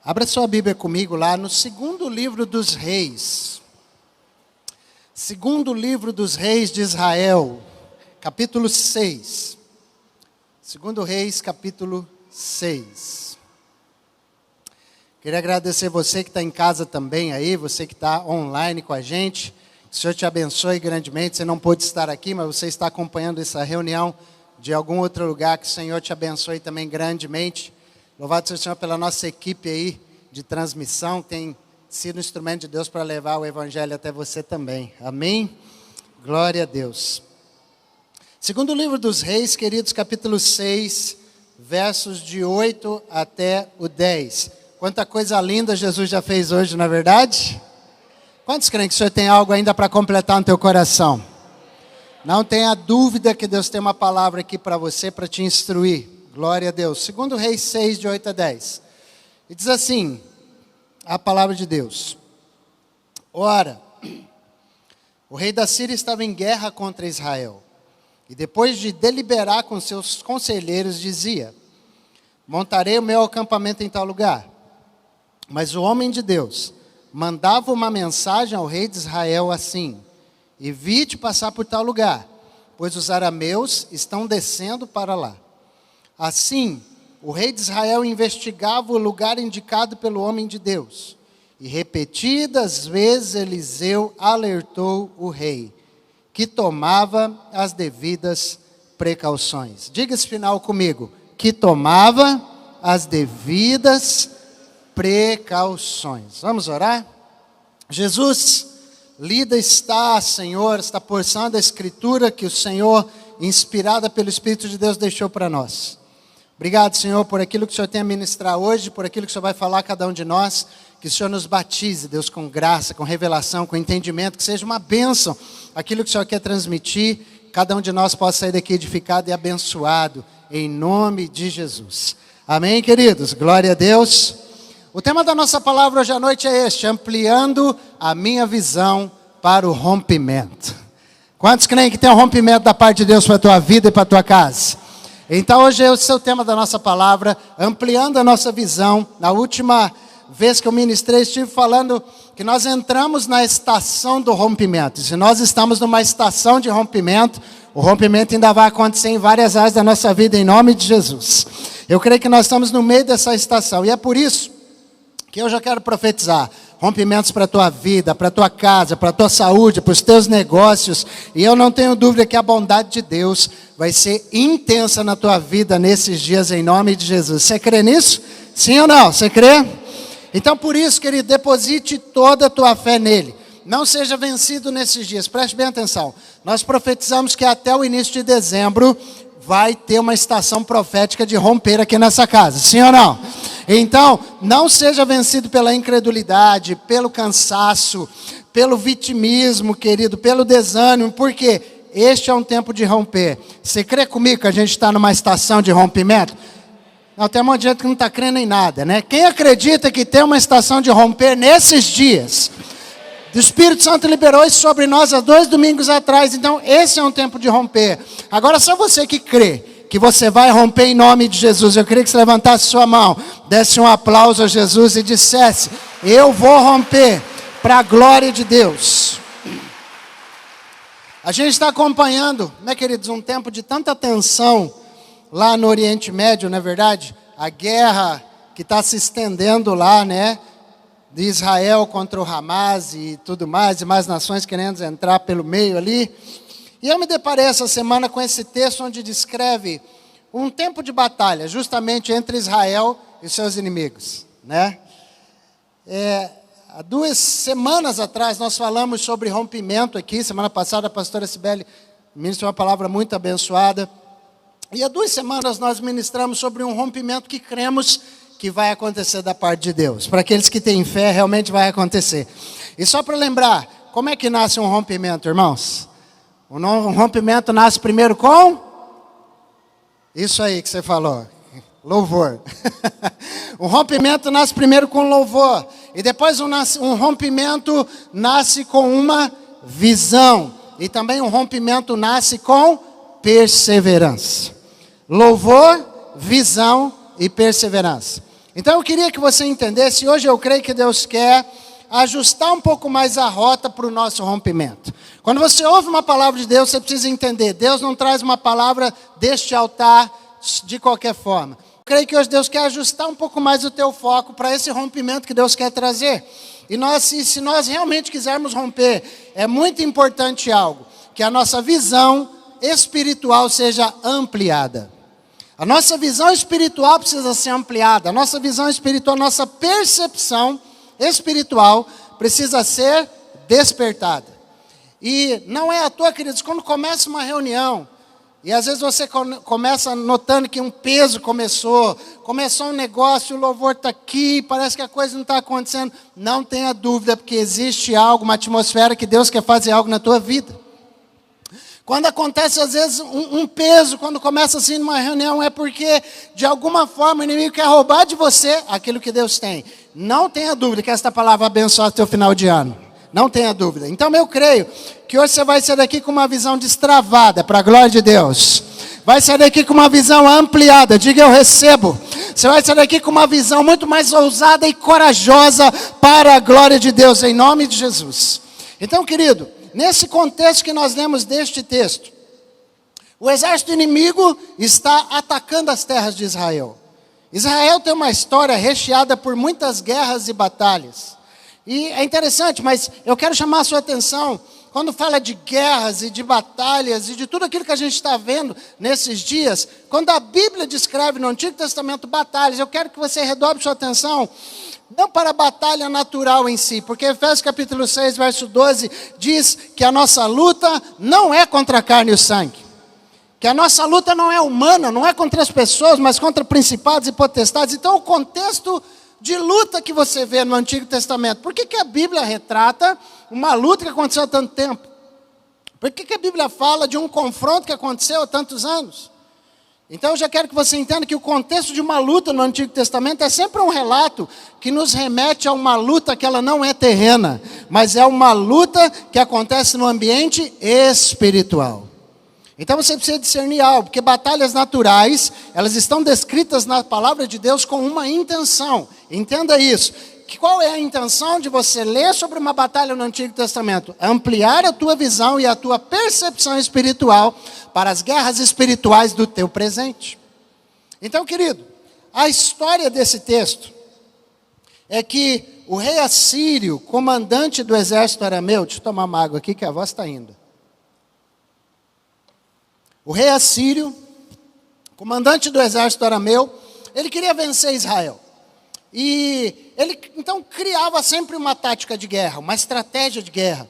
Abra sua Bíblia comigo lá no segundo livro dos reis. Segundo livro dos reis de Israel, capítulo 6. Segundo Reis, capítulo 6. Queria agradecer você que está em casa também aí, você que está online com a gente. Que o Senhor te abençoe grandemente. Você não pôde estar aqui, mas você está acompanhando essa reunião de algum outro lugar. Que o Senhor te abençoe também grandemente. Louvado seja o Senhor pela nossa equipe aí de transmissão. Tem sido um instrumento de Deus para levar o Evangelho até você também. Amém? Glória a Deus. Segundo livro dos Reis, queridos, capítulo 6, versos de 8 até o 10. Quanta coisa linda Jesus já fez hoje, não é verdade? Quantos creem que o Senhor tem algo ainda para completar no teu coração? Não tenha dúvida que Deus tem uma palavra aqui para você, para te instruir. Glória a Deus. Segundo Reis 6, de 8 a 10. E diz assim, a palavra de Deus. Ora, o rei da Síria estava em guerra contra Israel. E depois de deliberar com seus conselheiros, dizia: montarei o meu acampamento em tal lugar. Mas o homem de Deus mandava uma mensagem ao rei de Israel assim: evite passar por tal lugar, pois os arameus estão descendo para lá. Assim, o rei de Israel investigava o lugar indicado pelo homem de Deus. E repetidas vezes Eliseu alertou o rei, que tomava as devidas precauções. Diga esse final comigo: que tomava as devidas precauções. Vamos orar? Jesus, lida está, Senhor, esta porção da Escritura que o Senhor, inspirada pelo Espírito de Deus, deixou para nós. Obrigado, Senhor, por aquilo que o Senhor tem a ministrar hoje, por aquilo que o Senhor vai falar a cada um de nós. Que o Senhor nos batize, Deus, com graça, com revelação, com entendimento, que seja uma bênção aquilo que o Senhor quer transmitir. Cada um de nós possa sair daqui edificado e abençoado, em nome de Jesus. Amém, queridos? Glória a Deus. O tema da nossa palavra hoje à noite é este: ampliando a minha visão para o rompimento. Quantos creem que tem um rompimento da parte de Deus para a tua vida e para a tua casa? Então hoje esse é o tema da nossa palavra, ampliando a nossa visão. Na última vez que eu ministrei, estive falando que nós entramos na estação do rompimento. Se nós estamos numa estação de rompimento, o rompimento ainda vai acontecer em várias áreas da nossa vida, em nome de Jesus. Eu creio que nós estamos no meio dessa estação, e é por isso que eu já quero profetizar rompimentos para a tua vida, para a tua casa, para a tua saúde, para os teus negócios. E eu não tenho dúvida que a bondade de Deus vai ser intensa na tua vida nesses dias, em nome de Jesus. Você crê nisso? Sim ou não? Você crê? Então, por isso, querido, deposite toda a tua fé nele. Não seja vencido nesses dias. Preste bem atenção. Nós profetizamos que até o início de dezembro vai ter uma estação profética de romper aqui nessa casa. Sim ou não? Então, não seja vencido pela incredulidade, pelo cansaço, pelo vitimismo, querido, pelo desânimo, porque este é um tempo de romper. Você crê comigo que a gente está numa estação de rompimento? Não, tem um monte de gente que não está crendo em nada, né? Quem acredita que tem uma estação de romper nesses dias? O Espírito Santo liberou isso sobre nós há 2 domingos atrás, então esse é um tempo de romper. Agora, só você que crê que você vai romper em nome de Jesus, eu queria que você levantasse sua mão, desse um aplauso a Jesus e dissesse: eu vou romper para a glória de Deus. A gente está acompanhando, né, queridos, um tempo de tanta tensão lá no Oriente Médio, não é verdade? A guerra que está se estendendo lá, né, de Israel contra o Hamas e tudo mais, e mais nações querendo entrar pelo meio ali. E eu me deparei essa semana com esse texto onde descreve um tempo de batalha, justamente entre Israel e seus inimigos, né? Há 2 semanas atrás nós falamos sobre rompimento aqui. Semana passada a pastora Cibele ministrou uma palavra muito abençoada. E há 2 semanas nós ministramos sobre um rompimento que cremos que vai acontecer da parte de Deus. Para aqueles que têm fé, realmente vai acontecer. E só para lembrar, como é que nasce um rompimento, irmãos? Um rompimento nasce primeiro com? Isso aí que você falou. Louvor. O rompimento nasce primeiro com louvor. E depois um rompimento nasce com uma visão. E também um rompimento nasce com perseverança. Louvor, visão e perseverança. Então eu queria que você entendesse, hoje eu creio que Deus quer ajustar um pouco mais a rota para o nosso rompimento. Quando você ouve uma palavra de Deus, você precisa entender, Deus não traz uma palavra deste altar de qualquer forma. Eu creio que hoje Deus quer ajustar um pouco mais o teu foco para esse rompimento que Deus quer trazer. E se nós realmente quisermos romper, é muito importante algo, que a nossa visão espiritual seja ampliada. A nossa visão espiritual precisa ser ampliada. A nossa visão espiritual, a nossa percepção espiritual precisa ser despertada. E não é à toa, queridos, quando começa uma reunião, e às vezes você começa notando que um peso começou um negócio, o louvor está aqui, parece que a coisa não está acontecendo. Não tenha dúvida, porque existe algo, uma atmosfera que Deus quer fazer algo na tua vida. Quando acontece às vezes um peso, quando começa assim numa reunião, é porque de alguma forma o inimigo quer roubar de você aquilo que Deus tem. Não tenha dúvida que esta palavra abençoa o teu final de ano. Não tenha dúvida. Então eu creio que hoje você vai sair daqui com uma visão destravada para a glória de Deus. Vai sair daqui com uma visão ampliada. Diga eu recebo. Você vai sair daqui com uma visão muito mais ousada e corajosa para a glória de Deus, em nome de Jesus. Então, querido, nesse contexto que nós lemos deste texto, o exército inimigo está atacando as terras de Israel. Israel tem uma história recheada por muitas guerras e batalhas. E é interessante, mas eu quero chamar a sua atenção, quando fala de guerras e de batalhas e de tudo aquilo que a gente está vendo nesses dias, quando a Bíblia descreve no Antigo Testamento batalhas, eu quero que você redobre sua atenção, não para a batalha natural em si, porque Efésios capítulo 6, verso 12, diz que a nossa luta não é contra a carne e o sangue. Que a nossa luta não é humana, não é contra as pessoas, mas contra principados e potestades. Então o contexto de luta que você vê no Antigo Testamento, por que a Bíblia retrata uma luta que aconteceu há tanto tempo? Por que a Bíblia fala de um confronto que aconteceu há tantos anos? Então eu já quero que você entenda que o contexto de uma luta no Antigo Testamento é sempre um relato que nos remete a uma luta que ela não é terrena, mas é uma luta que acontece no ambiente espiritual. Então você precisa discernir algo, porque batalhas naturais, elas estão descritas na palavra de Deus com uma intenção. Entenda isso. Qual é a intenção de você ler sobre uma batalha no Antigo Testamento? Ampliar a tua visão e a tua percepção espiritual para as guerras espirituais do teu presente. Então, querido, a história desse texto é que o rei assírio, comandante do exército arameu, deixa eu tomar uma água aqui que a voz está indo. O rei assírio, comandante do exército arameu, ele queria vencer Israel. E ele então criava sempre uma tática de guerra, uma estratégia de guerra.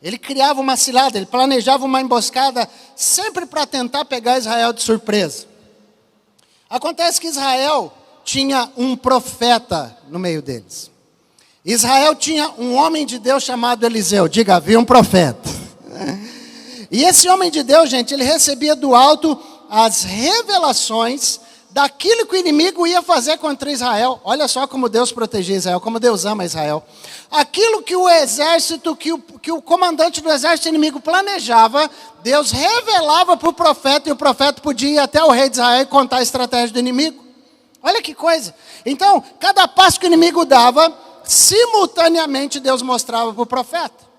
Ele criava uma cilada, ele planejava uma emboscada sempre para tentar pegar Israel de surpresa. Acontece que Israel tinha um profeta no meio deles. Israel tinha um homem de Deus chamado Eliseu. Diga, havia um profeta. E esse homem de Deus, gente, ele recebia do alto as revelações daquilo que o inimigo ia fazer contra Israel. Olha só como Deus protegia Israel, como Deus ama Israel. Aquilo que o exército, que o comandante do exército inimigo planejava, Deus revelava para o profeta, e o profeta podia ir até o rei de Israel e contar a estratégia do inimigo. Olha que coisa. Então, cada passo que o inimigo dava, simultaneamente Deus mostrava para o profeta.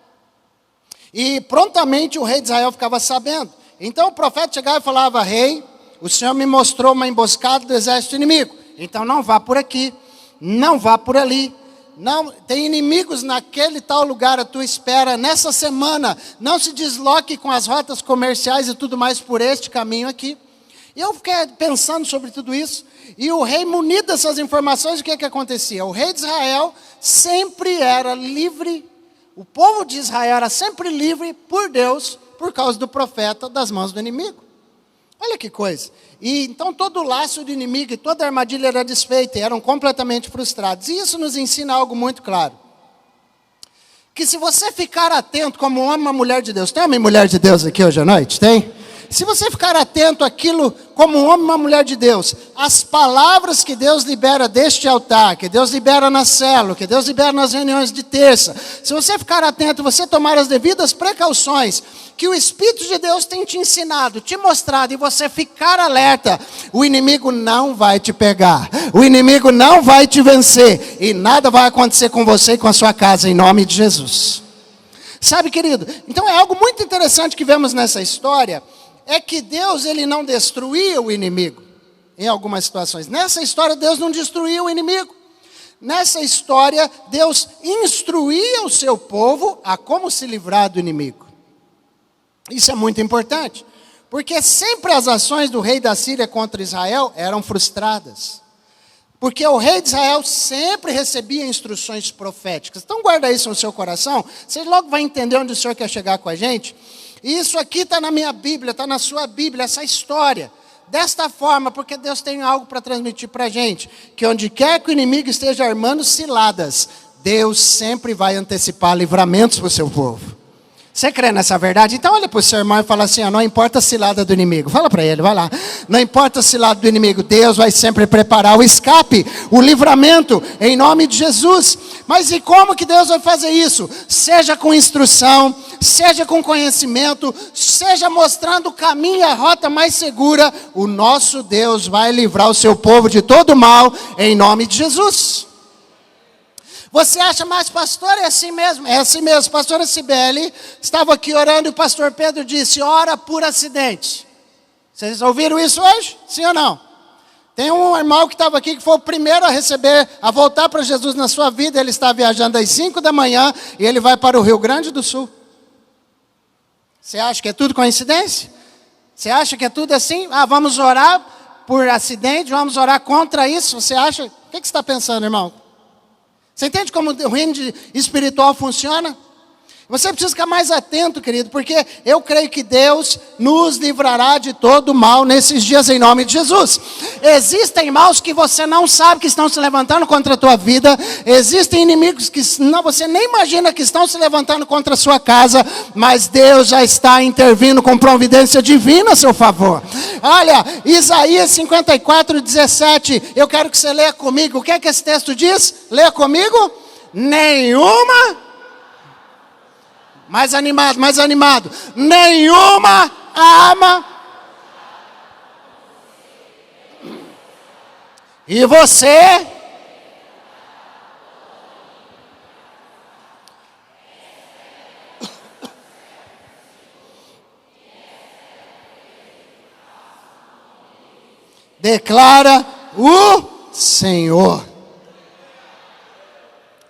E prontamente o rei de Israel ficava sabendo. Então o profeta chegava e falava: rei, o Senhor me mostrou uma emboscada do exército inimigo. Então não vá por aqui, não vá por ali. Não, tem inimigos naquele tal lugar à tua espera. Nessa semana, não se desloque com as rotas comerciais e tudo mais por este caminho aqui. E eu fiquei pensando sobre tudo isso. E o rei, munido dessas informações, o que acontecia? O rei de Israel sempre era livre. O povo de Israel era sempre livre por Deus, por causa do profeta, das mãos do inimigo. Olha que coisa. E então todo o laço do inimigo e toda a armadilha era desfeita e eram completamente frustrados. E isso nos ensina algo muito claro. Que se você ficar atento como homem e mulher de Deus, tem homem e mulher de Deus aqui hoje à noite? Tem? Se você ficar atento àquilo como um homem e uma mulher de Deus, as palavras que Deus libera deste altar, que Deus libera na célula, que Deus libera nas reuniões de terça, se você ficar atento, você tomar as devidas precauções, que o Espírito de Deus tem te ensinado, te mostrado, e você ficar alerta, o inimigo não vai te pegar, o inimigo não vai te vencer, e nada vai acontecer com você e com a sua casa, em nome de Jesus. Sabe, querido, então é algo muito interessante que vemos nessa história, é que Deus, ele não destruía o inimigo, em algumas situações. Nessa história, Deus não destruía o inimigo. Nessa história, Deus instruía o seu povo a como se livrar do inimigo. Isso é muito importante, porque sempre as ações do rei da Síria contra Israel eram frustradas. Porque o rei de Israel sempre recebia instruções proféticas. Então guarda isso no seu coração, você logo vai entender onde o Senhor quer chegar com a gente. E isso aqui está na minha Bíblia, está na sua Bíblia, essa história. Desta forma, porque Deus tem algo para transmitir para a gente. Que onde quer que o inimigo esteja armando ciladas, Deus sempre vai antecipar livramentos para o seu povo. Você crê nessa verdade? Então olha para o seu irmão e fala assim, não importa a cilada do inimigo. Fala para ele, vai lá. Não importa a cilada do inimigo, Deus vai sempre preparar o escape, o livramento, em nome de Jesus. Mas e como que Deus vai fazer isso? Seja com instrução, seja com conhecimento, seja mostrando o caminho e a rota mais segura, o nosso Deus vai livrar o seu povo de todo mal, em nome de Jesus. Você acha, mas pastor, é assim mesmo? É assim mesmo. Pastora Cibele estava aqui orando e o pastor Pedro disse, ora por acidente. Vocês ouviram isso hoje? Sim ou não? Tem um irmão que estava aqui que foi o primeiro a receber, a voltar para Jesus na sua vida. Ele está viajando às 5 da manhã e ele vai para o Rio Grande do Sul. Você acha que é tudo coincidência? Você acha que é tudo assim? Vamos orar por acidente, vamos orar contra isso? Você acha? O que você está pensando, irmão? Você entende como o reino espiritual funciona? Você precisa ficar mais atento, querido, porque eu creio que Deus nos livrará de todo mal nesses dias em nome de Jesus. Existem maus que você não sabe que estão se levantando contra a tua vida. Existem inimigos que você nem imagina que estão se levantando contra a sua casa. Mas Deus já está intervindo com providência divina a seu favor. Olha, Isaías 54:17. Eu quero que você leia comigo. O que é que esse texto diz? Leia comigo. Nenhuma... Mais animado, mais animado. Nenhuma arma. E você? Declara o Senhor.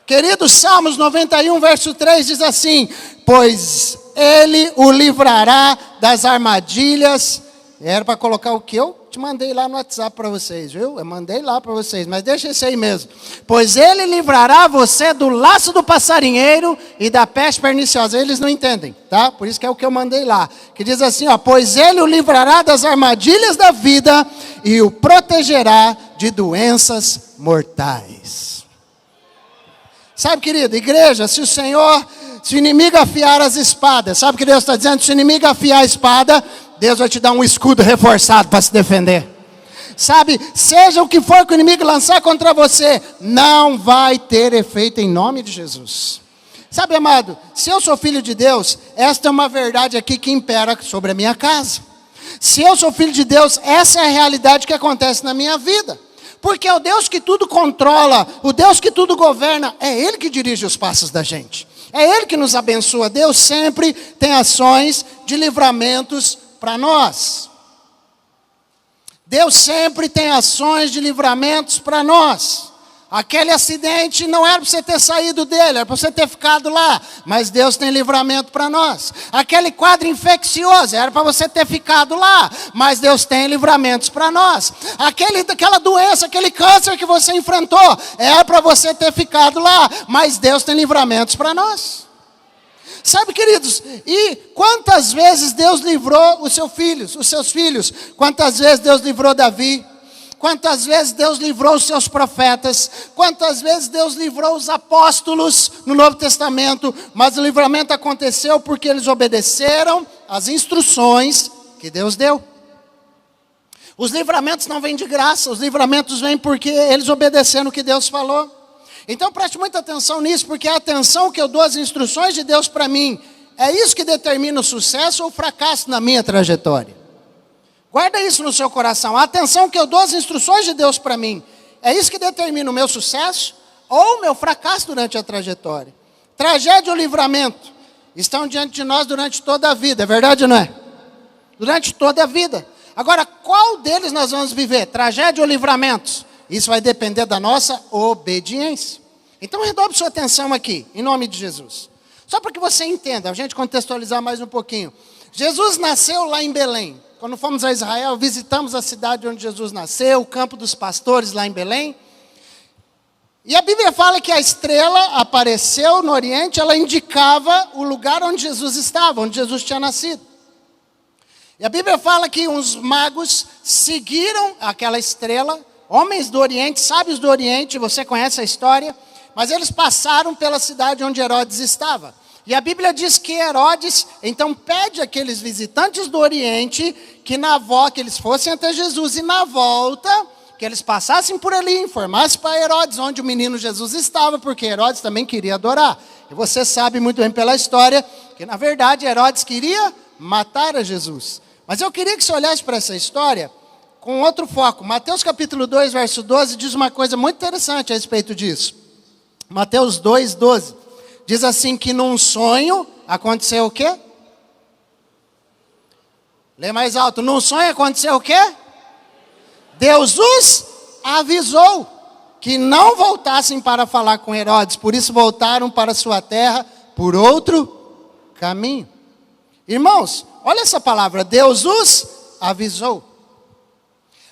Querido, Salmos 91, verso 3 diz assim, pois Ele o livrará das armadilhas. Era para colocar o que eu te mandei lá no WhatsApp para vocês, viu? Eu mandei lá para vocês, mas deixa esse aí mesmo. Pois Ele livrará você do laço do passarinheiro e da peste perniciosa. Eles não entendem, tá? Por isso que é o que eu mandei lá. Que diz assim, pois Ele o livrará das armadilhas da vida e o protegerá de doenças mortais. Sabe, querido, igreja, se o inimigo afiar as espadas, sabe o que Deus está dizendo? Se o inimigo afiar a espada, Deus vai te dar um escudo reforçado para se defender. Sabe, seja o que for que o inimigo lançar contra você, não vai ter efeito em nome de Jesus. Sabe, amado, se eu sou filho de Deus, esta é uma verdade aqui que impera sobre a minha casa. Se eu sou filho de Deus, essa é a realidade que acontece na minha vida. Porque é o Deus que tudo controla, o Deus que tudo governa, é Ele que dirige os passos da gente. É Ele que nos abençoa. Deus sempre tem ações de livramentos para nós. Deus sempre tem ações de livramentos para nós. Aquele acidente não era para você ter saído dele, era para você ter ficado lá. Mas Deus tem livramento para nós. Aquele quadro infeccioso, era para você ter ficado lá. Mas Deus tem livramentos para nós. Aquela doença, aquele câncer que você enfrentou, era para você ter ficado lá. Mas Deus tem livramentos para nós. Sabe, queridos, e quantas vezes Deus livrou os seus filhos? Quantas vezes Deus livrou Davi? Quantas vezes Deus livrou os seus profetas? Quantas vezes Deus livrou os apóstolos no Novo Testamento? Mas o livramento aconteceu porque eles obedeceram as instruções que Deus deu. Os livramentos não vêm de graça, os livramentos vêm porque eles obedeceram o que Deus falou. Então preste muita atenção nisso, porque a atenção que eu dou às instruções de Deus para mim, é isso que determina o sucesso ou o fracasso na minha trajetória. Guarda isso no seu coração. A atenção que eu dou às instruções de Deus para mim, é isso que determina o meu sucesso ou o meu fracasso durante a trajetória. Tragédia ou livramento estão diante de nós durante toda a vida, é verdade ou não é? Durante toda a vida. Agora, qual deles nós vamos viver? Tragédia ou livramentos? Isso vai depender da nossa obediência. Então, redobre sua atenção aqui, em nome de Jesus. Só para que você entenda, a gente contextualizar mais um pouquinho. Jesus nasceu lá em Belém. Quando fomos a Israel, visitamos a cidade onde Jesus nasceu, o campo dos pastores lá em Belém. E a Bíblia fala que a estrela apareceu no Oriente, ela indicava o lugar onde Jesus estava, onde Jesus tinha nascido. E a Bíblia fala que uns magos seguiram aquela estrela, homens do Oriente, sábios do Oriente, você conhece a história, mas eles passaram pela cidade onde Herodes estava. E a Bíblia diz que Herodes, então, pede àqueles visitantes do Oriente que eles fossem até Jesus e na volta, que eles passassem por ali, informassem para Herodes onde o menino Jesus estava, porque Herodes também queria adorar. E você sabe muito bem pela história que, na verdade, Herodes queria matar a Jesus. Mas eu queria que você olhasse para essa história com outro foco. Mateus capítulo 2, verso 12, diz uma coisa muito interessante a respeito disso. Mateus 2, 12. Diz assim que num sonho aconteceu o quê? Lê mais alto. Num sonho aconteceu o quê? Deus os avisou que não voltassem para falar com Herodes. Por isso voltaram para sua terra por outro caminho. Irmãos, olha essa palavra. Deus os avisou.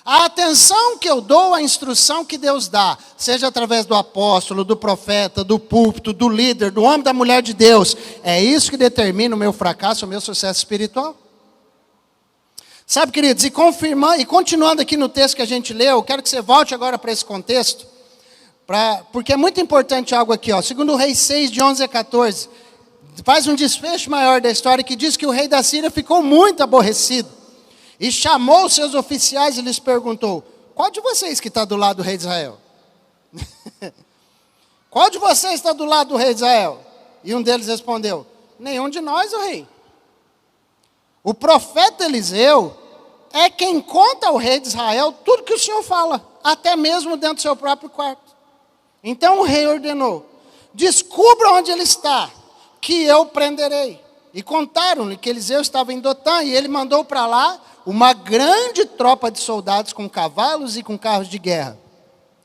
A atenção que eu dou à instrução que Deus dá, seja através do apóstolo, do profeta, do púlpito, do líder, do homem, da mulher de Deus, é isso que determina o meu fracasso, o meu sucesso espiritual. Sabe, queridos, e continuando aqui no texto que a gente leu, eu quero que você volte agora para esse contexto, porque é muito importante algo aqui, ó, segundo o Reis 6, de 11 a 14, faz um desfecho maior da história que diz que o rei da Síria ficou muito aborrecido. E chamou os seus oficiais e lhes perguntou: qual de vocês que está do lado do rei de Israel? Qual de vocês está do lado do rei de Israel? E um deles respondeu: nenhum de nós, ó rei. O profeta Eliseu é quem conta ao rei de Israel tudo que o Senhor fala, até mesmo dentro do seu próprio quarto. Então o rei ordenou: descubra onde ele está, que eu prenderei. E contaram-lhe que Eliseu estava em Dotã, e ele mandou para lá uma grande tropa de soldados com cavalos e com carros de guerra.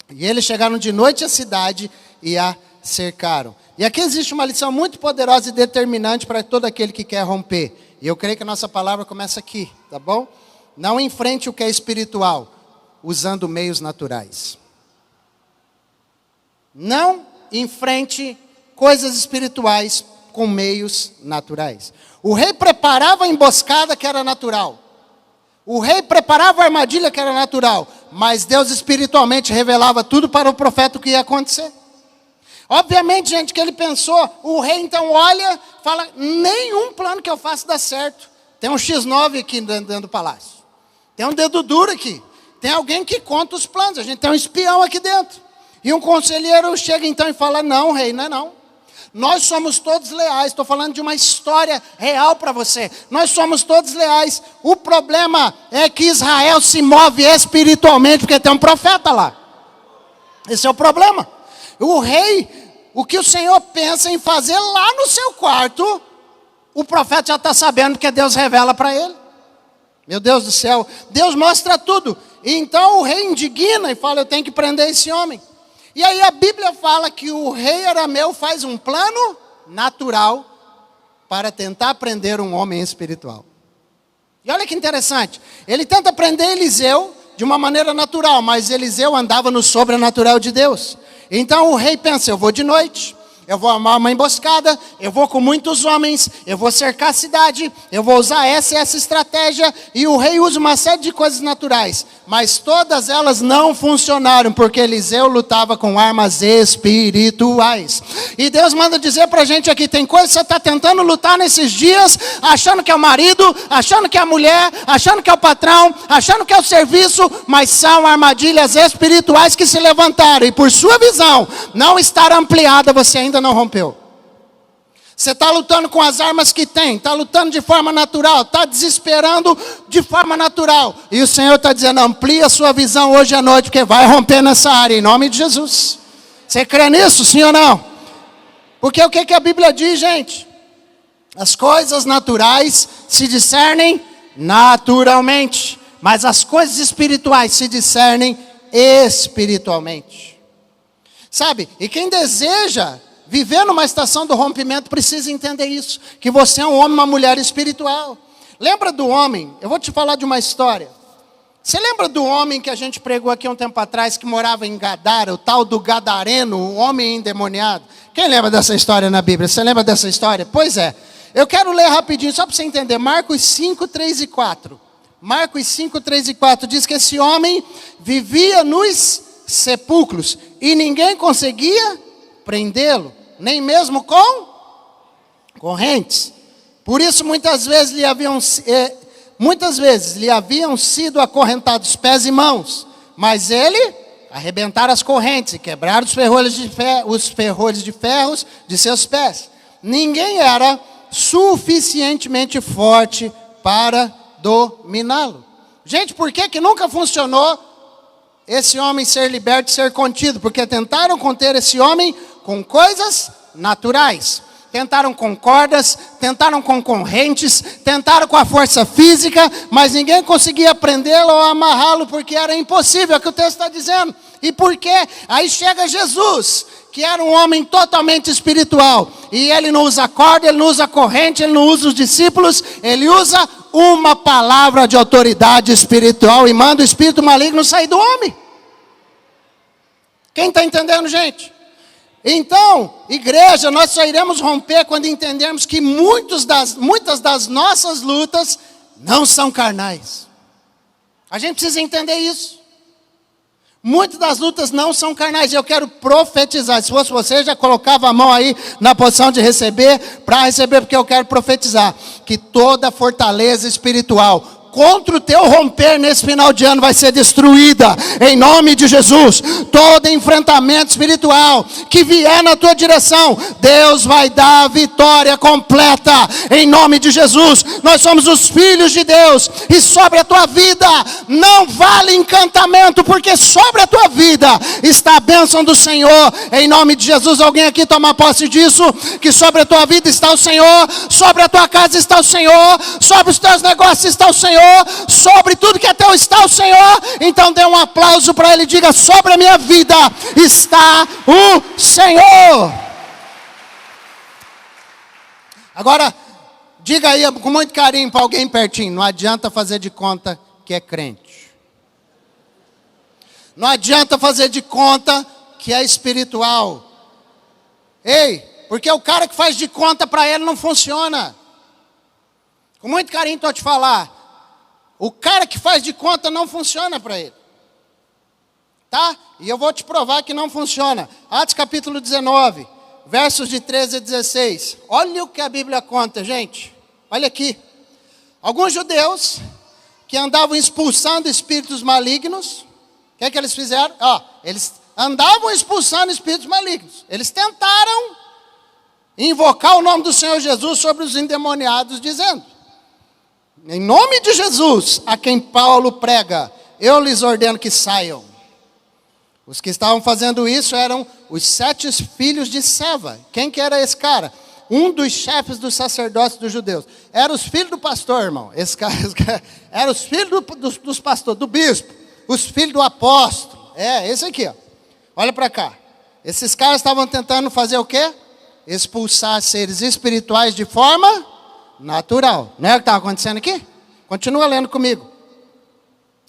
E eles chegaram de noite à cidade e a cercaram. E aqui existe uma lição muito poderosa e determinante para todo aquele que quer romper. E eu creio que a nossa palavra começa aqui, tá bom? Não enfrente o que é espiritual, usando meios naturais. Não enfrente coisas espirituais com meios naturais. O rei preparava a emboscada que era natural. O rei preparava a armadilha que era natural, mas Deus espiritualmente revelava tudo para o profeta o que ia acontecer. Obviamente, gente, que ele pensou, o rei então olha, fala: nenhum plano que eu faço dá certo. Tem um X9 aqui dentro do palácio. Tem um dedo duro aqui. Tem alguém que conta os planos. A gente tem um espião aqui dentro. E um conselheiro chega então e fala: não, rei, não é não. Nós somos todos leais. Estou falando de uma história real para você. Nós somos todos leais. O problema é que Israel se move espiritualmente porque tem um profeta lá. Esse é o problema. O rei, o que o Senhor pensa em fazer lá no seu quarto, o profeta já está sabendo porque Deus revela para ele. Meu Deus do céu, Deus mostra tudo. E então o rei indigna e fala: eu tenho que prender esse homem. E aí a Bíblia fala que o rei arameu faz um plano natural para tentar prender um homem espiritual. E olha que interessante, ele tenta prender Eliseu de uma maneira natural, mas Eliseu andava no sobrenatural de Deus. Então o rei pensa: eu vou de noite, eu vou armar uma emboscada, eu vou com muitos homens, eu vou cercar a cidade, eu vou usar essa estratégia, e o rei usa uma série de coisas naturais, mas todas elas não funcionaram, porque Eliseu lutava com armas espirituais. E Deus manda dizer pra gente aqui, tem coisa que você está tentando lutar nesses dias, achando que é o marido, achando que é a mulher, achando que é o patrão, achando que é o serviço, mas são armadilhas espirituais que se levantaram, e por sua visão não estar ampliada, você ainda não rompeu. Você está lutando com as armas que tem, está lutando de forma natural, está desesperando de forma natural, e o Senhor está dizendo, amplia a sua visão hoje à noite, porque vai romper nessa área, em nome de Jesus. Você crê nisso, sim ou não? Porque o que a Bíblia diz, gente? As coisas naturais se discernem naturalmente, mas as coisas espirituais se discernem espiritualmente. Sabe, e quem deseja viver numa estação do rompimento precisa entender isso, que você é um homem, uma mulher espiritual. Lembra do homem? Eu vou te falar de uma história. Você lembra do homem que a gente pregou aqui um tempo atrás, que morava em Gadara, o tal do Gadareno, o homem endemoniado? Quem lembra dessa história na Bíblia? Você lembra dessa história? Pois é. Eu quero ler rapidinho, só para você entender. Marcos 5, 3 e 4. Marcos 5, 3 e 4 diz que esse homem vivia nos sepulcros e ninguém conseguia prendê-lo, nem mesmo com correntes. Por isso muitas vezes lhe haviam sido acorrentados pés e mãos, mas ele arrebentara as correntes e quebrara os ferrolhos de ferros de seus pés. Ninguém era suficientemente forte para dominá-lo. Gente, por que nunca funcionou esse homem ser liberto e ser contido? Porque tentaram conter esse homem com coisas naturais. Tentaram com cordas, tentaram com correntes, tentaram com a força física, mas ninguém conseguia prendê-lo ou amarrá-lo, porque era impossível, é o que o texto está dizendo. E por quê? Aí chega Jesus, que era um homem totalmente espiritual, e ele não usa corda, ele não usa corrente, ele não usa os discípulos, ele usa uma palavra de autoridade espiritual, e manda o espírito maligno sair do homem. Quem está entendendo, gente? Então, igreja, nós só iremos romper quando entendermos que muitas das nossas lutas não são carnais. A gente precisa entender isso. Muitas das lutas não são carnais. Eu quero profetizar. Se fosse você, já colocava a mão aí na posição de receber, para receber, porque eu quero profetizar que toda fortaleza espiritual contra o teu romper nesse final de ano vai ser destruída, em nome de Jesus. Todo enfrentamento espiritual que vier na tua direção, Deus vai dar a vitória completa, em nome de Jesus. Nós somos os filhos de Deus, e sobre a tua vida não vale encantamento, porque sobre a tua vida está a bênção do Senhor, em nome de Jesus. Alguém aqui toma posse disso? Que sobre a tua vida está o Senhor, sobre a tua casa está o Senhor, sobre os teus negócios está o Senhor, sobre tudo que é teu está o Senhor. Então dê um aplauso para Ele, diga: sobre a minha vida está o Senhor. Agora, diga aí com muito carinho para alguém pertinho: não adianta fazer de conta que é crente. Não adianta fazer de conta que é espiritual. Ei, porque o cara que faz de conta para ele não funciona. Com muito carinho estou te falar. O cara que faz de conta não funciona para ele. Tá? E eu vou te provar que não funciona. Atos capítulo 19, versos de 13 a 16. Olha o que a Bíblia conta, gente. Olha aqui. Alguns judeus que andavam expulsando espíritos malignos, o que é que eles fizeram? Eles andavam expulsando espíritos malignos. Eles tentaram invocar o nome do Senhor Jesus sobre os endemoniados, dizendo: em nome de Jesus, a quem Paulo prega, eu lhes ordeno que saiam. Os que estavam fazendo isso eram os 7 filhos de Seva. Quem que era esse cara? Um dos chefes dos sacerdotes dos judeus. Era os filhos do pastor, irmão. Esse cara era os filhos dos pastores, do bispo. Os filhos do apóstolo. Esse aqui, ó. Olha para cá. Esses caras estavam tentando fazer o quê? Expulsar seres espirituais de forma natural. Não é o que estava acontecendo aqui? Continua lendo comigo.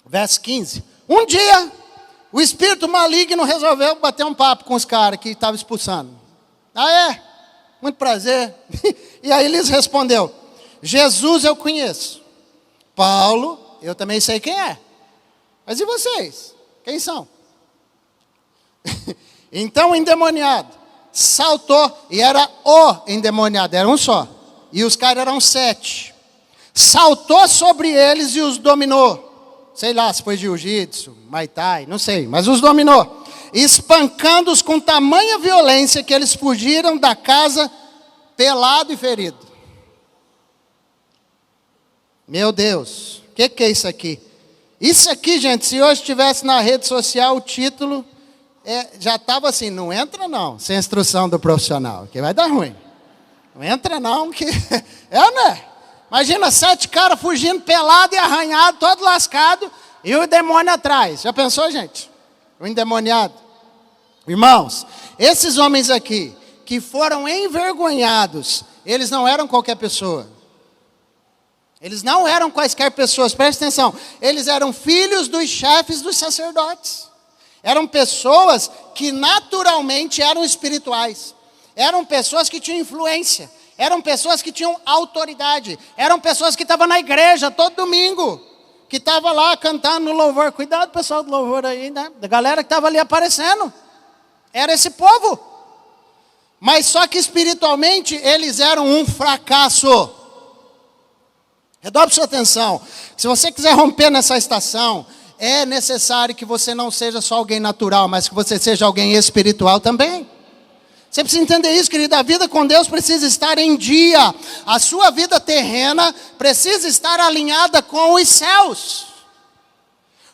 Verso 15. Um dia, o espírito maligno resolveu bater um papo com os caras que estavam expulsando. Ah, é? Muito prazer. E aí eles respondeu: Jesus eu conheço. Paulo, eu também sei quem é. Mas e vocês? Quem são? Então o endemoniado saltou, e era o endemoniado, era um só. E os caras eram 7. Saltou sobre eles e os dominou. Sei lá se foi jiu-jitsu, muay thai, não sei, mas os dominou. Espancando-os com tamanha violência que eles fugiram da casa pelado e ferido. Meu Deus, o que é isso aqui? Isso aqui, gente, se hoje estivesse na rede social, o título já estava assim: não entra não, sem instrução do profissional, que vai dar ruim. Não entra não, que... né? Imagina 7 caras fugindo pelado e arranhado, todo lascado, e o demônio atrás. Já pensou, gente? O endemoniado. Irmãos, esses homens aqui, que foram envergonhados, eles não eram qualquer pessoa. Eles não eram quaisquer pessoas, preste atenção. Eles eram filhos dos chefes dos sacerdotes. Eram pessoas que naturalmente eram espirituais. Eram pessoas que tinham influência. Eram pessoas que tinham autoridade. Eram pessoas que estavam na igreja todo domingo. Que estavam lá cantando no louvor. Cuidado, pessoal do louvor aí, né? Da galera que estava ali aparecendo. Era esse povo. Mas só que espiritualmente eles eram um fracasso. Redobre sua atenção. Se você quiser romper nessa estação, é necessário que você não seja só alguém natural, mas que você seja alguém espiritual também. Você precisa entender isso, querido. A vida com Deus precisa estar em dia. A sua vida terrena precisa estar alinhada com os céus.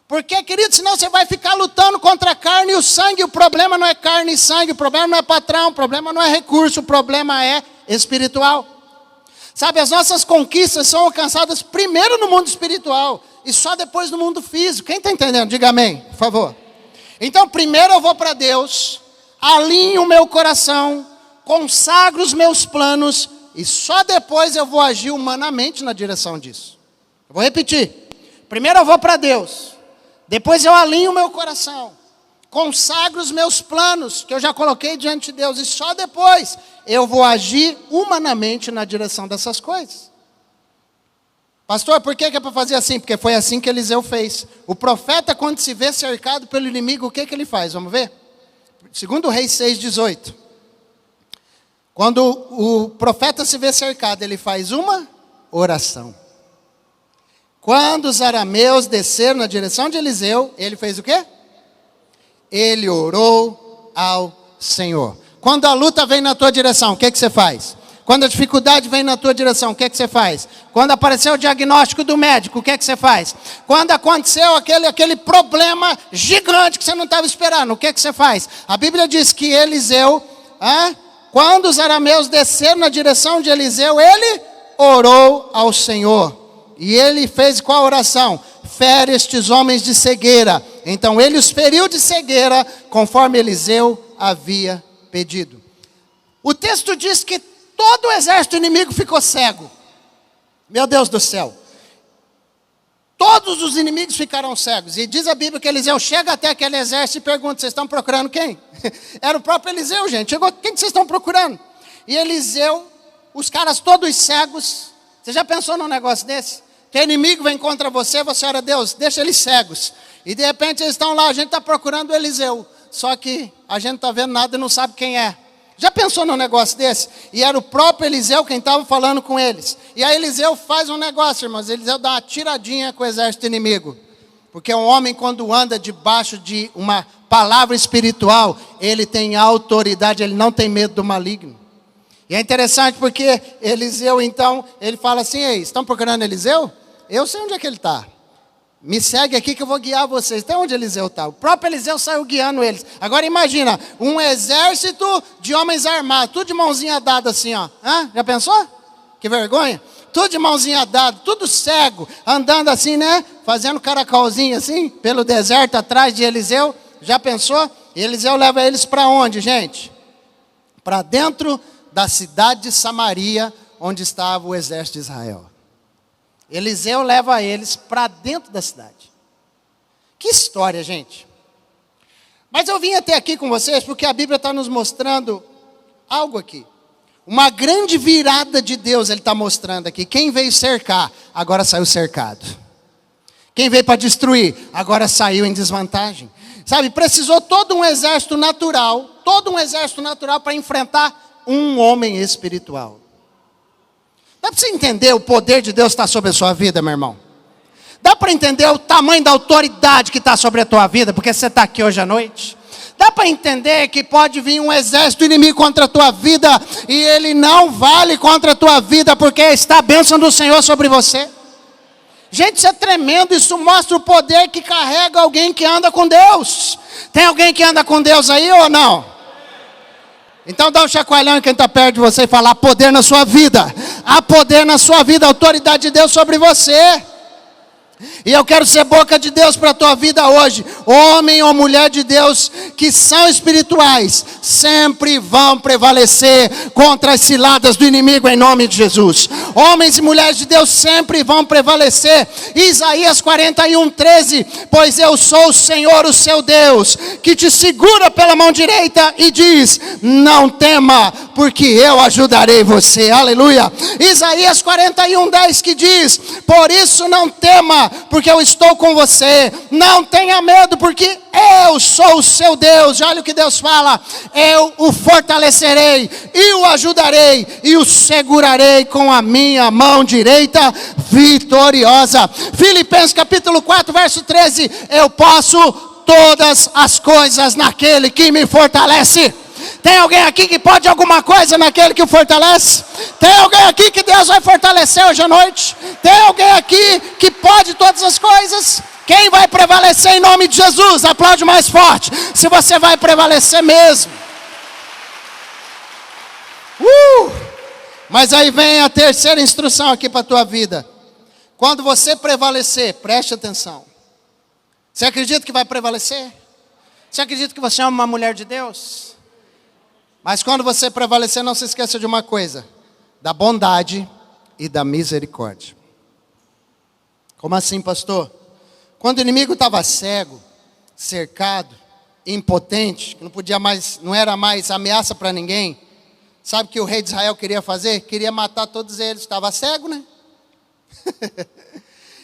Porque, querido, senão você vai ficar lutando contra a carne e o sangue. O problema não é carne e sangue, o problema não é patrão, o problema não é recurso, o problema é espiritual. Sabe, as nossas conquistas são alcançadas primeiro no mundo espiritual e só depois no mundo físico. Quem está entendendo? Diga amém, por favor. Então, primeiro eu vou para Deus, alinho o meu coração, consagro os meus planos e só depois eu vou agir humanamente na direção disso. Eu vou repetir. Primeiro eu vou para Deus, depois eu alinho o meu coração, consagro os meus planos, que eu já coloquei diante de Deus, e só depois eu vou agir humanamente na direção dessas coisas. Pastor, por que é para fazer assim? Porque foi assim que Eliseu fez. O profeta, quando se vê cercado pelo inimigo, o que ele faz? Vamos ver? 2 Reis 6,18. Quando o profeta se vê cercado, ele faz uma oração. Quando os arameus desceram na direção de Eliseu, ele fez o quê? Ele orou ao Senhor. Quando a luta vem na tua direção, o que você faz? Quando a dificuldade vem na tua direção, o que você faz? Quando apareceu o diagnóstico do médico, o que você faz? Quando aconteceu aquele problema gigante que você não estava esperando, o que você faz? A Bíblia diz que Eliseu, quando os arameus desceram na direção de Eliseu, ele orou ao Senhor. E ele fez qual oração? Fere estes homens de cegueira. Então ele os feriu de cegueira, conforme Eliseu havia pedido. O texto diz que todo o exército inimigo ficou cego. Meu Deus do céu. Todos os inimigos ficaram cegos. E diz a Bíblia que Eliseu chega até aquele exército e pergunta: vocês estão procurando quem? Era o próprio Eliseu, gente. Chegou: quem vocês estão procurando? E Eliseu, os caras todos cegos. Você já pensou num negócio desse? Que o inimigo vem contra você, você ora: Deus, deixa eles cegos. E de repente eles estão lá, a gente está procurando o Eliseu. Só que a gente não está vendo nada e não sabe quem é. Já pensou num negócio desse? E era o próprio Eliseu quem estava falando com eles. E aí Eliseu faz um negócio, irmãos. Eliseu dá uma tiradinha com o exército inimigo. Porque um homem, quando anda debaixo de uma palavra espiritual, ele tem autoridade, ele não tem medo do maligno. E é interessante porque Eliseu, então, ele fala assim: ei, estão procurando Eliseu? Eu sei onde é que ele está. Me segue aqui que eu vou guiar vocês. Até onde Eliseu está? O próprio Eliseu saiu guiando eles. Agora imagina, um exército de homens armados, tudo de mãozinha dada assim, ó. Já pensou? Que vergonha. Tudo de mãozinha dada, tudo cego, andando assim, né? Fazendo caracolzinho assim, pelo deserto atrás de Eliseu. Já pensou? E Eliseu leva eles para onde, gente? Para dentro da cidade de Samaria, onde estava o exército de Israel. Eliseu leva eles para dentro da cidade. Que história, gente. Mas eu vim até aqui com vocês porque a Bíblia está nos mostrando algo aqui. Uma grande virada de Deus Ele está mostrando aqui. Quem veio cercar, agora saiu cercado. Quem veio para destruir, agora saiu em desvantagem. Sabe, precisou todo um exército natural para enfrentar um homem espiritual. Dá para você entender o poder de Deus está sobre a sua vida, meu irmão? Dá para entender o tamanho da autoridade que está sobre a tua vida, porque você está aqui hoje à noite? Dá para entender que pode vir um exército inimigo contra a tua vida, e ele não vale contra a tua vida, porque está a bênção do Senhor sobre você? Gente, isso é tremendo, isso mostra o poder que carrega alguém que anda com Deus. Tem alguém que anda com Deus aí ou não? Então dá um chacoalhão em quem está perto de você e fala: há poder na sua vida. Há poder na sua vida, a autoridade de Deus sobre você. E eu quero ser boca de Deus para a tua vida hoje. Homem ou mulher de Deus que são espirituais, sempre vão prevalecer contra as ciladas do inimigo em nome de Jesus. Homens e mulheres de Deus sempre vão prevalecer. Isaías 41:13, pois eu sou o Senhor, o seu Deus, que te segura pela mão direita e diz: não tema, porque eu ajudarei você. Aleluia. Isaías 41:10 que diz: por isso não tema, porque eu estou com você. Não tenha medo, porque eu sou o seu Deus. Olha o que Deus fala: eu o fortalecerei e o ajudarei e o segurarei com a minha mão direita vitoriosa. Filipenses capítulo 4 verso 13, eu posso todas as coisas naquele que me fortalece. Tem alguém aqui que pode alguma coisa naquele que o fortalece? Tem alguém aqui que Deus vai fortalecer hoje à noite? Tem alguém aqui que pode todas as coisas? Quem vai prevalecer em nome de Jesus? Aplaude mais forte, se você vai prevalecer mesmo. Mas aí vem a terceira instrução aqui para a tua vida. Quando você prevalecer, preste atenção. Você acredita que vai prevalecer? Você acredita que você é uma mulher de Deus? Mas quando você prevalecer, não se esqueça de uma coisa: da bondade e da misericórdia. Como assim, pastor? Quando o inimigo estava cego, cercado, impotente, que não podia mais, não era mais ameaça para ninguém, sabe o que o rei de Israel queria fazer? Queria matar todos eles. Estava cego, né?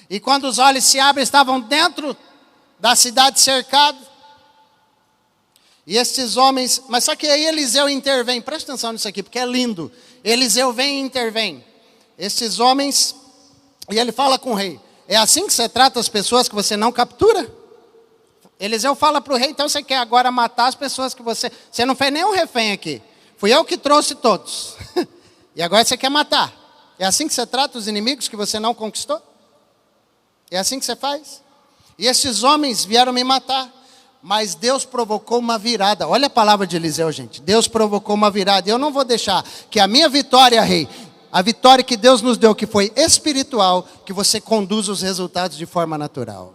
E quando os olhos se abrem, estavam dentro da cidade cercado. E esses homens, mas só que aí Eliseu intervém. Presta atenção nisso aqui, porque é lindo. Eliseu vem e intervém. Esses homens, e ele fala com o rei: é assim que você trata as pessoas que você não captura? Eliseu fala para o rei: então você quer agora matar as pessoas que você não fez nenhum refém aqui. Fui eu que trouxe todos. E agora você quer matar. É assim que você trata os inimigos que você não conquistou? É assim que você faz? E esses homens vieram me matar. Mas Deus provocou uma virada. Olha a palavra de Eliseu, gente. Deus provocou uma virada. E eu não vou deixar que a minha vitória, rei, a vitória que Deus nos deu, que foi espiritual, que você conduza os resultados de forma natural.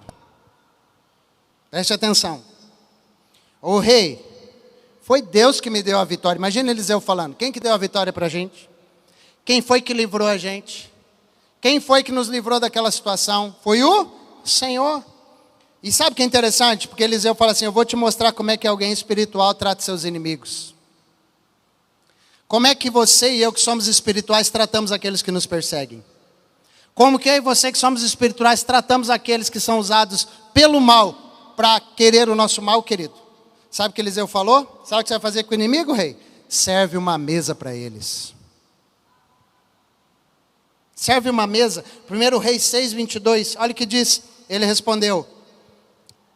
Preste atenção. O rei, foi Deus que me deu a vitória. Imagina Eliseu falando: quem que deu a vitória para a gente? Quem foi que livrou a gente? Quem foi que nos livrou daquela situação? Foi o Senhor. E sabe o que é interessante? Porque Eliseu fala assim: eu vou te mostrar como é que alguém espiritual trata seus inimigos. Como é que você e eu que somos espirituais tratamos aqueles que nos perseguem? Como que eu e você que somos espirituais tratamos aqueles que são usados pelo mal para querer o nosso mal, querido? Sabe o que Eliseu falou? Sabe o que você vai fazer com o inimigo, rei? Serve uma mesa para eles. Serve uma mesa. 1 Reis 6:22, olha o que diz. Ele respondeu: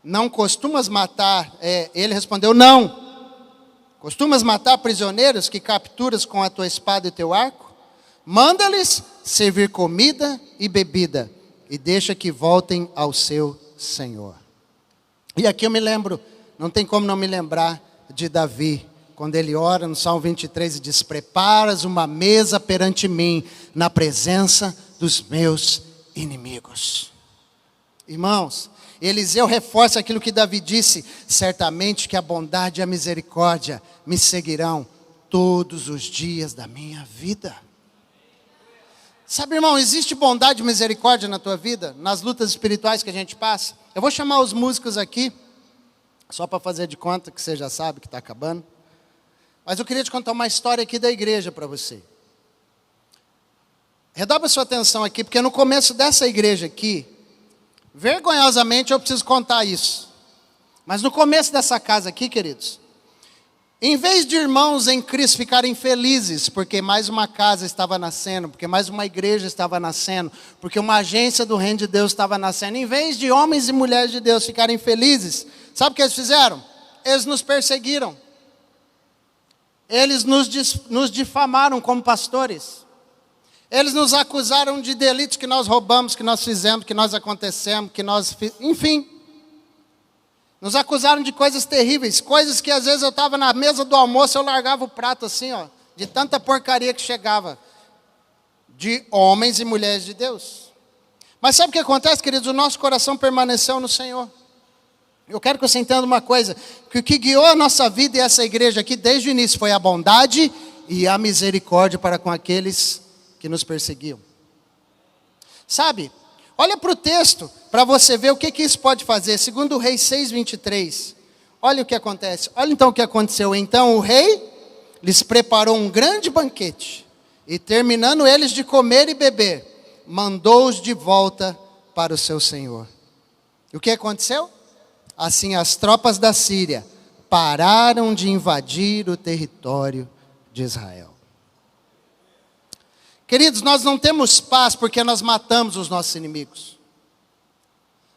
não costumas matar, ele respondeu: não. Costumas matar prisioneiros que capturas com a tua espada e teu arco? Manda-lhes servir comida e bebida, e deixa que voltem ao seu Senhor. E aqui eu me lembro, não tem como não me lembrar de Davi, quando ele ora no Salmo 23 e diz: preparas uma mesa perante mim, na presença dos meus inimigos. Irmãos, Eliseu reforça aquilo que Davi disse: certamente que a bondade e a misericórdia me seguirão todos os dias da minha vida. Sabe, irmão, existe bondade e misericórdia na tua vida, nas lutas espirituais que a gente passa. Eu vou chamar os músicos aqui, só para fazer de conta que você já sabe que está acabando. Mas eu queria te contar uma história aqui da igreja para você. Redobra sua atenção aqui, porque no começo dessa igreja aqui, vergonhosamente eu preciso contar isso. Mas no começo dessa casa aqui, queridos, em vez de irmãos em Cristo ficarem felizes, porque mais uma casa estava nascendo, porque mais uma igreja estava nascendo, porque uma agência do reino de Deus estava nascendo, em vez de homens e mulheres de Deus ficarem felizes, sabe o que eles fizeram? Eles nos perseguiram. Eles nos difamaram como pastores. Eles nos acusaram de delitos que nós roubamos, que nós fizemos, que nós acontecemos, enfim. Nos acusaram de coisas terríveis, coisas que às vezes eu estava na mesa do almoço, eu largava o prato assim, ó, de tanta porcaria que chegava, de homens e mulheres de Deus. Mas sabe o que acontece, queridos? O nosso coração permaneceu no Senhor. Eu quero que você entenda uma coisa, que o que guiou a nossa vida e essa igreja aqui desde o início foi a bondade e a misericórdia para com aqueles que nos perseguiam. Sabe? Olha para o texto, para você ver o que isso pode fazer. Segundo Reis 6:23. Olha o que acontece. Olha então o que aconteceu. Então o rei lhes preparou um grande banquete. E terminando eles de comer e beber, mandou-os de volta para o seu senhor. E o que aconteceu? Assim as tropas da Síria pararam de invadir o território de Israel. Queridos, nós não temos paz porque nós matamos os nossos inimigos.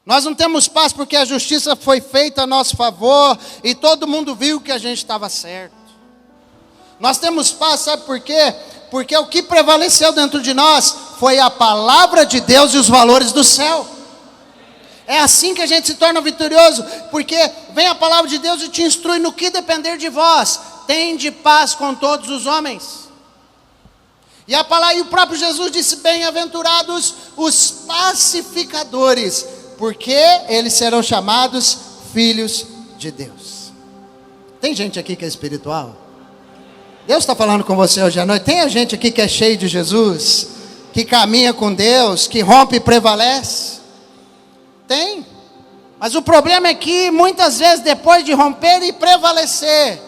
Nós não temos paz porque a justiça foi feita a nosso favor e todo mundo viu que a gente estava certo. Nós temos paz, sabe por quê? Porque o que prevaleceu dentro de nós foi a palavra de Deus e os valores do céu. É assim que a gente se torna vitorioso, porque vem a palavra de Deus e te instrui no que depender de vós. Tende paz com todos os homens. E a palavra, e o próprio Jesus disse: bem-aventurados os pacificadores, porque eles serão chamados filhos de Deus. Tem gente aqui que é espiritual? Deus está falando com você hoje à noite. Tem gente aqui que é cheio de Jesus, que caminha com Deus, que rompe e prevalece? Tem. Mas o problema é que muitas vezes depois de romper e prevalecer,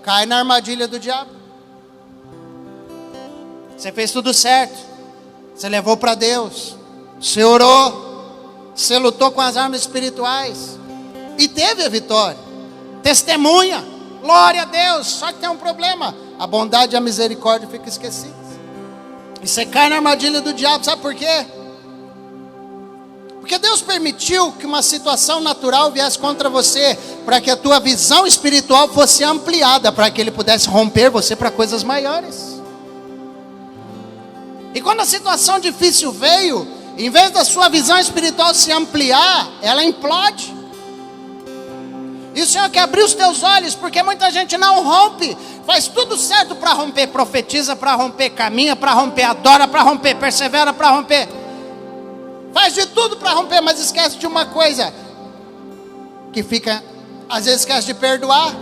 cai na armadilha do diabo. Você fez tudo certo, você levou para Deus, você orou, você lutou com as armas espirituais e teve a vitória, testemunha, glória a Deus. Só que tem um problema: a bondade e a misericórdia ficam esquecidas, e você cai na armadilha do diabo. Sabe por quê? Porque Deus permitiu que uma situação natural viesse contra você, para que a tua visão espiritual fosse ampliada, para que Ele pudesse romper você para coisas maiores. E quando a situação difícil veio, em vez da sua visão espiritual se ampliar, ela implode. E o Senhor quer abrir os teus olhos, porque muita gente não rompe, faz tudo certo para romper, profetiza para romper, caminha para romper, adora para romper, persevera para romper, faz de tudo para romper, mas esquece de uma coisa, que fica, às vezes esquece de perdoar,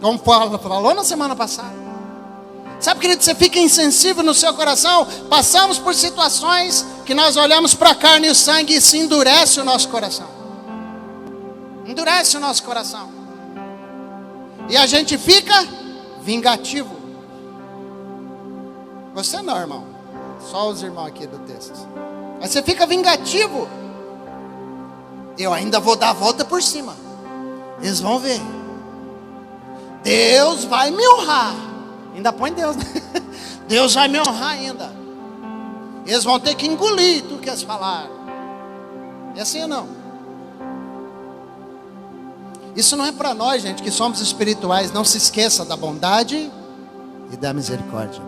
como falou na semana passada. Sabe, querido, você fica insensível no seu coração. Passamos por situações que nós olhamos para a carne e o sangue e se endurece o nosso coração. Endurece o nosso coração. E a gente fica vingativo. Você não, irmão. Só os irmãos aqui do texto. Aí você fica vingativo. Eu ainda vou dar a volta por cima. Eles vão ver. Deus vai me honrar. Ainda põe Deus, né? Deus vai me honrar ainda. Eles vão ter que engolir tudo que eles falaram. É assim ou não? Isso não é para nós, gente, que somos espirituais. Não se esqueça da bondade e da misericórdia.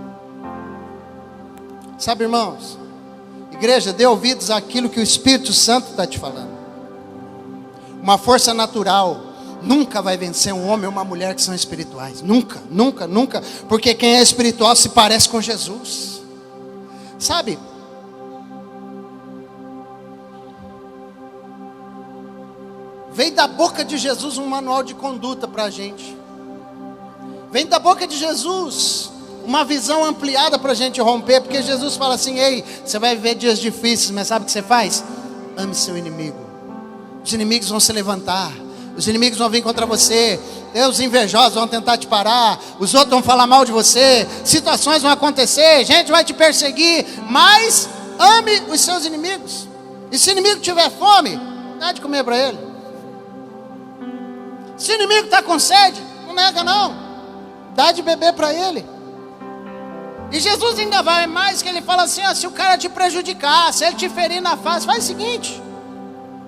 Sabe, irmãos, igreja, dê ouvidos àquilo que o Espírito Santo está te falando. Uma força natural nunca vai vencer um homem ou uma mulher que são espirituais. Nunca, nunca, nunca. Porque quem é espiritual se parece com Jesus. Sabe? Veio da boca de Jesus um manual de conduta para a gente. Vem da boca de Jesus uma visão ampliada para a gente romper. Porque Jesus fala assim: ei, você vai viver dias difíceis, mas sabe o que você faz? Ame seu inimigo. Os inimigos vão se levantar. Os inimigos vão vir contra você. Os invejosos vão tentar te parar, os outros vão falar mal de você, situações vão acontecer, gente vai te perseguir, mas ame os seus inimigos. E se o inimigo tiver fome, dá de comer para ele. Se o inimigo está com sede, não nega não, dá de beber para ele. E Jesus ainda vai mais, que ele fala assim, ó, se o cara te prejudicar, se ele te ferir na face, faz o seguinte,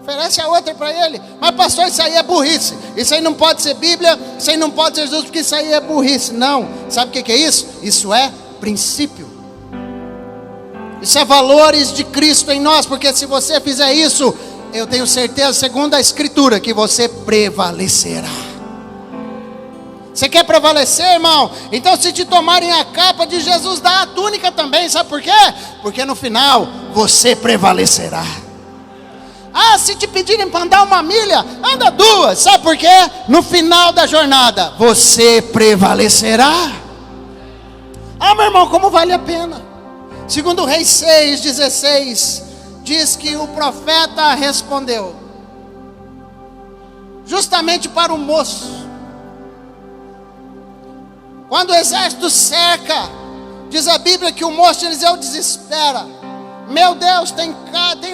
oferece a outra para ele. Mas pastor, isso aí é burrice, isso aí não pode ser Bíblia, isso aí não pode ser Jesus, porque isso aí é burrice. Não, sabe o que é isso? Isso é princípio. Isso é valores de Cristo em nós, porque se você fizer isso, eu tenho certeza, segundo a Escritura, que você prevalecerá. Você quer prevalecer, irmão? Então se te tomarem a capa de Jesus, dá a túnica também, sabe por quê? Porque no final, você prevalecerá. Ah, se te pedirem para andar 1 milha, anda 2, sabe por quê? No final da jornada, você prevalecerá. Ah, meu irmão, como vale a pena? Segundo Reis 6:16, diz que o profeta respondeu, justamente para o moço, quando o exército cerca, diz a Bíblia que o moço Eliseu desespera. Meu Deus, tem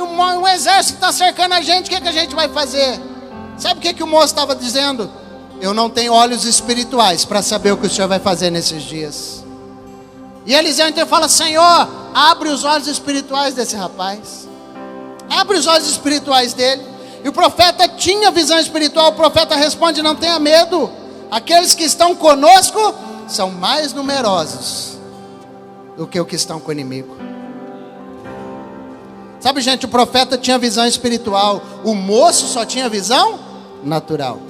um exército que está cercando a gente, o que a gente vai fazer? Sabe o que o moço estava dizendo? Eu não tenho olhos espirituais para saber o que o Senhor vai fazer nesses dias. E Eliseu então fala, Senhor, abre os olhos espirituais desse rapaz. Abre os olhos espirituais dele. E o profeta tinha visão espiritual. O profeta responde, não tenha medo. Aqueles que estão conosco são mais numerosos do que os que estão com o inimigo. Sabe, gente, o profeta tinha visão espiritual. O moço só tinha visão natural.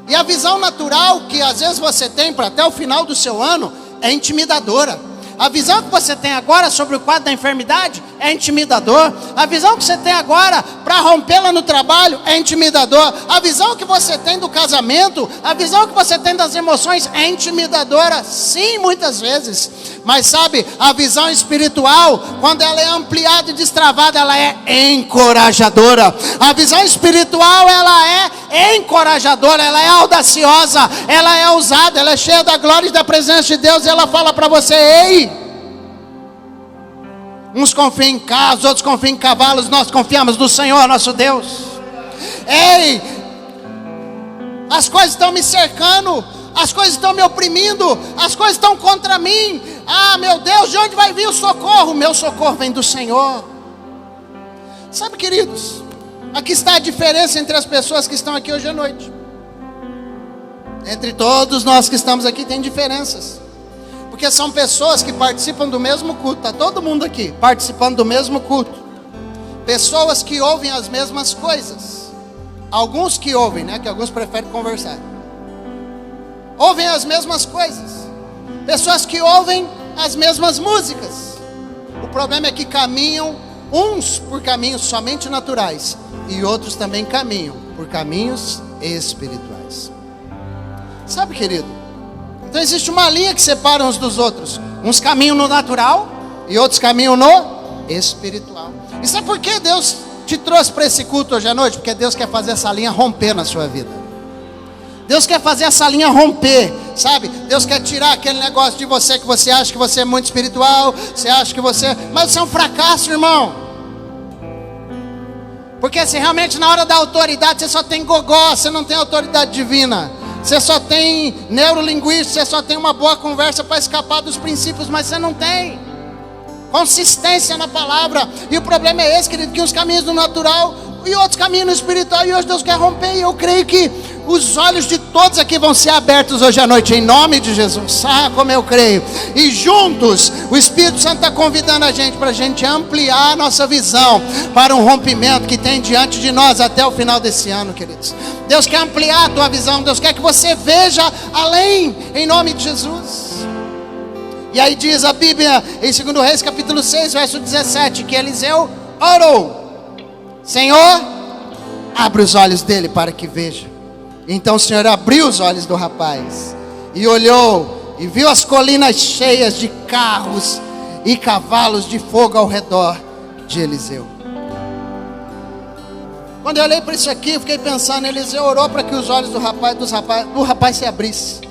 E a visão natural que às vezes você tem para até o final do seu ano é intimidadora. A visão que você tem agora sobre o quadro da enfermidade é intimidador. A visão que você tem agora para rompê-la no trabalho é intimidador. A visão que você tem do casamento, a visão que você tem das emoções é intimidadora, sim, muitas vezes. Mas sabe, a visão espiritual, quando ela é ampliada e destravada, ela é encorajadora. A visão espiritual, ela é encorajadora, ela é audaciosa, ela é ousada, ela é cheia da glória e da presença de Deus. E ela fala para você, ei, uns confiam em carros, outros confiam em cavalos, nós confiamos no Senhor, nosso Deus. Ei, as coisas estão me cercando, as coisas estão me oprimindo, as coisas estão contra mim. Ah, meu Deus, de onde vai vir o socorro? O meu socorro vem do Senhor. Sabe, queridos, aqui está a diferença entre as pessoas que estão aqui hoje à noite. Entre todos nós que estamos aqui tem diferenças. Porque são pessoas que participam do mesmo culto. Está todo mundo aqui participando do mesmo culto. Pessoas que ouvem as mesmas coisas. Alguns que ouvem, né? Que alguns preferem conversar. Ouvem as mesmas coisas. Pessoas que ouvem as mesmas músicas. O problema é que caminham uns por caminhos somente naturais. E outros também caminham por caminhos espirituais. Sabe, querido? Então existe uma linha que separa uns dos outros. Uns caminham no natural e outros caminham no espiritual. E sabe por que Deus te trouxe para esse culto hoje à noite? Porque Deus quer fazer essa linha romper na sua vida. Deus quer fazer essa linha romper, sabe? Deus quer tirar aquele negócio de você que você acha que você é muito espiritual, você acha que você... Mas você é um fracasso, irmão. Porque se realmente na hora da autoridade você só tem gogó, você não tem autoridade divina. Você só tem neurolinguística, você só tem uma boa conversa para escapar dos princípios, mas você não tem consistência na palavra. E o problema é esse, querido, que uns caminhos no natural e outros caminhos no espiritual. E hoje Deus quer romper, e eu creio que os olhos de todos aqui vão ser abertos hoje à noite, em nome de Jesus. Ah, como eu creio. E juntos, o Espírito Santo está convidando a gente, para a gente ampliar a nossa visão, para um rompimento que tem diante de nós até o final desse ano, queridos. Deus quer ampliar a tua visão, Deus quer que você veja além, em nome de Jesus. E aí diz a Bíblia, em 2 Reis capítulo 6, verso 17, que Eliseu orou: Senhor, abre os olhos dele para que veja. Então o Senhor abriu os olhos do rapaz, e olhou, e viu as colinas cheias de carros e cavalos de fogo ao redor de Eliseu. Quando eu olhei para isso aqui, eu fiquei pensando, Eliseu orou para que os olhos do rapaz se abrissem.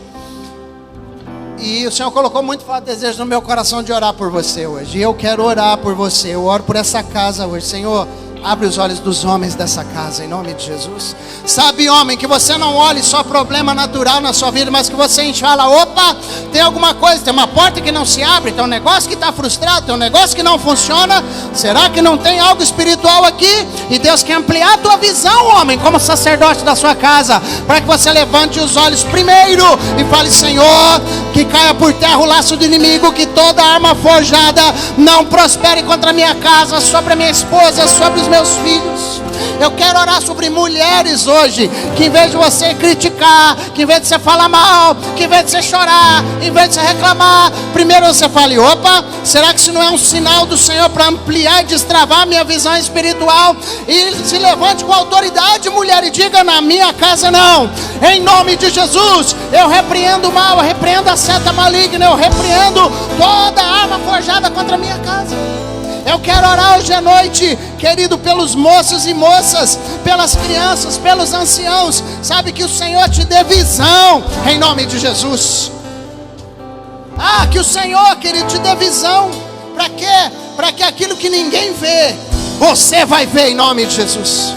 E o Senhor colocou muito forte desejo no meu coração de orar por você hoje. E eu quero orar por você. Eu oro por essa casa hoje. Senhor, abre os olhos dos homens dessa casa, em nome de Jesus. Sabe, homem, que você não olhe só problema natural na sua vida, mas que você enxala, opa, tem alguma coisa, tem uma porta que não se abre, tem um negócio que está frustrado, tem um negócio que não funciona. Será que não tem algo espiritual aqui? E Deus quer ampliar a tua visão, homem, como sacerdote da sua casa, para que você levante os olhos primeiro e fale, Senhor, que caia por terra o laço do inimigo, que toda arma forjada não prospere contra a minha casa, sobre a minha esposa, sobre os meus filhos. Eu quero orar sobre mulheres hoje, que em vez de você criticar, que em vez de você falar mal, que em vez de você chorar, em vez de você reclamar, primeiro você fale, opa, será que isso não é um sinal do Senhor para ampliar e destravar a minha visão espiritual? E se levante com autoridade, mulher, e diga, na minha casa não, em nome de Jesus, eu repreendo o mal, eu repreendo a seta maligna, eu repreendo toda arma forjada contra a minha casa. Eu quero orar hoje à noite, querido, pelos moços e moças, pelas crianças, pelos anciãos. Sabe, que o Senhor te dê visão, em nome de Jesus. Que o Senhor, querido, te dê visão. Para quê? Para que aquilo que ninguém vê, você vai ver, em nome de Jesus.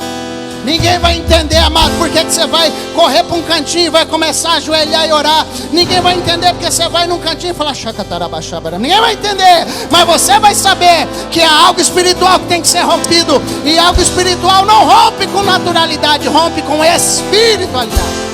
Ninguém vai entender, amado, porque que você vai correr para um cantinho e vai começar a ajoelhar e orar. Ninguém vai entender porque você vai num cantinho e fala chacatarabachabara. Ninguém vai entender, mas você vai saber que é algo espiritual que tem que ser rompido. E algo espiritual não rompe com naturalidade, rompe com espiritualidade.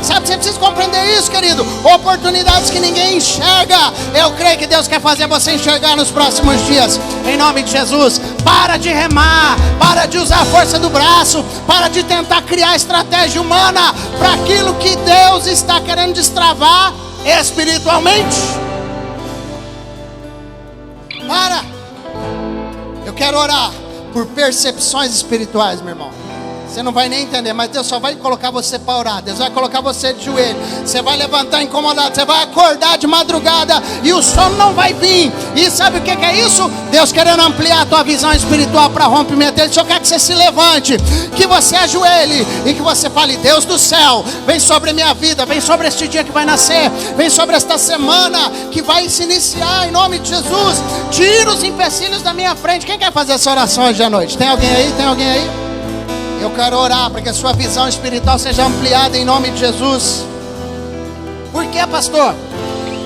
Sabe, você precisa compreender isso, querido. Oportunidades que ninguém enxerga, eu creio que Deus quer fazer você enxergar nos próximos dias, em nome de Jesus. Para de remar, para de usar a força do braço, para de tentar criar estratégia humana para aquilo que Deus está querendo destravar espiritualmente. Para. Eu quero orar por percepções espirituais, meu irmão. Você não vai nem entender, mas Deus só vai colocar você para orar. Deus vai colocar você de joelho. Você vai levantar incomodado, você vai acordar de madrugada e o sono não vai vir. E sabe o que é isso? Deus querendo ampliar a tua visão espiritual para rompimento. Ele só quer que você se levante, que você ajoelhe e que você fale, Deus do céu, vem sobre a minha vida, vem sobre este dia que vai nascer, vem sobre esta semana que vai se iniciar, em nome de Jesus. Tira os empecilhos da minha frente. Quem quer fazer essa oração hoje à noite? Tem alguém aí? Tem alguém aí? Eu quero orar para que a sua visão espiritual seja ampliada em nome de Jesus. Por quê, pastor?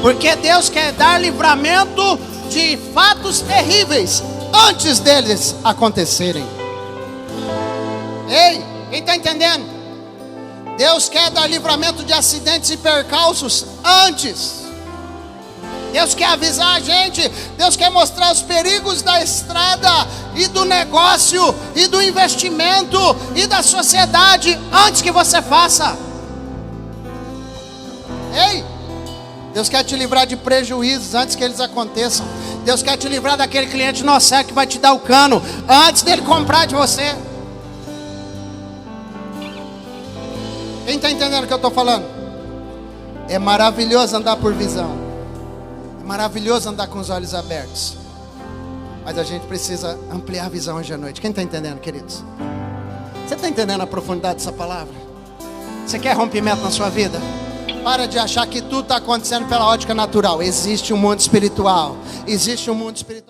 Porque Deus quer dar livramento de fatos terríveis antes deles acontecerem. Ei, quem está entendendo? Deus quer dar livramento de acidentes e percalços antes. Deus quer avisar a gente. Deus quer mostrar os perigos da estrada e do negócio e do investimento e da sociedade antes que você faça. Ei, Deus quer te livrar de prejuízos antes que eles aconteçam. Deus quer te livrar daquele cliente inocente que vai te dar o cano antes dele comprar de você. Quem está entendendo o que eu estou falando? É maravilhoso andar por visão. É maravilhoso andar com os olhos abertos. Mas a gente precisa ampliar a visão hoje à noite. Quem está entendendo, queridos? Você está entendendo a profundidade dessa palavra? Você quer rompimento na sua vida? Para de achar que tudo está acontecendo pela ótica natural. Existe um mundo espiritual. Existe um mundo espiritual.